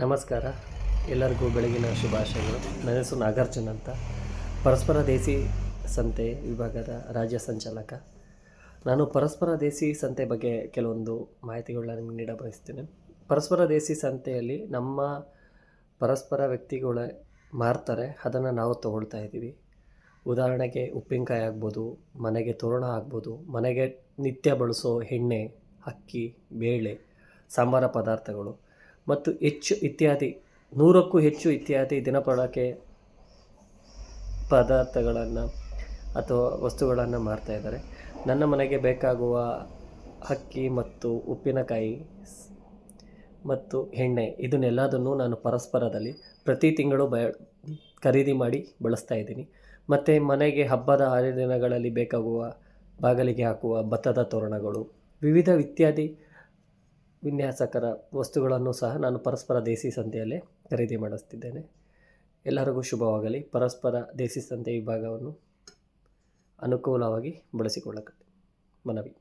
ನಮಸ್ಕಾರ. ಎಲ್ಲರಿಗೂ ಬೆಳಗಿನ ಶುಭಾಶಯಗಳು. ನನ್ನ ಹೆಸರು ನಾಗಾರ್ಜುನ್ ಅಂತ, ಪರಸ್ಪರ ದೇಸಿ ಸಂತೆ ವಿಭಾಗದ ರಾಜ್ಯ ಸಂಚಾಲಕ. ನಾನು ಪರಸ್ಪರ ದೇಸಿ ಸಂತೆ ಬಗ್ಗೆ ಕೆಲವೊಂದು ಮಾಹಿತಿಗಳನ್ನ ನಿಮಗೆ ನೀಡ ಬಯಸ್ತೀನಿ. ಪರಸ್ಪರ ದೇಸಿ ಸಂತೆಯಲ್ಲಿ ನಮ್ಮ ಪರಸ್ಪರ ವ್ಯಕ್ತಿಗಳ ಮಾರ್ತಾರೆ, ಅದನ್ನು ನಾವು ತೊಗೊಳ್ತಾ ಇದ್ದೀವಿ. ಉದಾಹರಣೆಗೆ ಉಪ್ಪಿನಕಾಯಿ ಆಗ್ಬೋದು, ಮನೆಗೆ ತೋರಣ ಆಗ್ಬೋದು, ಮನೆಗೆ ನಿತ್ಯ ಬಳಸೋ ಎಣ್ಣೆ, ಅಕ್ಕಿ, ಬೇಳೆ, ಸಾಂಬಾರ ಪದಾರ್ಥಗಳು ಮತ್ತು ಇತ್ಯಾದಿ 100ಕ್ಕೂ ಹೆಚ್ಚು ಇತ್ಯಾದಿ ದಿನಬಳಕೆ ಪದಾರ್ಥಗಳನ್ನು ಅಥವಾ ವಸ್ತುಗಳನ್ನು ಮಾರ್ತಾಯಿದ್ದಾರೆ. ನನ್ನ ಮನೆಗೆ ಬೇಕಾಗುವ ಅಕ್ಕಿ ಮತ್ತು ಉಪ್ಪಿನಕಾಯಿ ಮತ್ತು ಎಣ್ಣೆ ಇದನ್ನೆಲ್ಲದನ್ನು ನಾನು ಪರಸ್ಪರದಲ್ಲಿ ಪ್ರತಿ ತಿಂಗಳು ಖರೀದಿ ಮಾಡಿ ಬಳಸ್ತಾ ಇದ್ದೀನಿ. ಮತ್ತು ಮನೆಗೆ ಹಬ್ಬದ ಹರಿದಿನಗಳಲ್ಲಿ ಬೇಕಾಗುವ ಬಾಗಿಲಿಗೆ ಹಾಕುವ ಭತ್ತದ ತೋರಣಗಳು, ವಿವಿಧ ಇತ್ಯಾದಿ ವಿನ್ಯಾಸಕರ ವಸ್ತುಗಳನ್ನು ಸಹ ನಾನು ಪರಸ್ಪರ ದೇಸಿ ಸಂತೆಯಲ್ಲೇ ಖರೀದಿ ಮಾಡಿಸ್ತಿದ್ದೇನೆ. ಎಲ್ಲರಿಗೂ ಶುಭವಾಗಲಿ. ಪರಸ್ಪರ ದೇಸಿ ಸಂತೆ ವಿಭಾಗವನ್ನು ಅನುಕೂಲವಾಗಿ ಬಳಸಿಕೊಳ್ಳಕ್ಕೆ ಮನವಿ.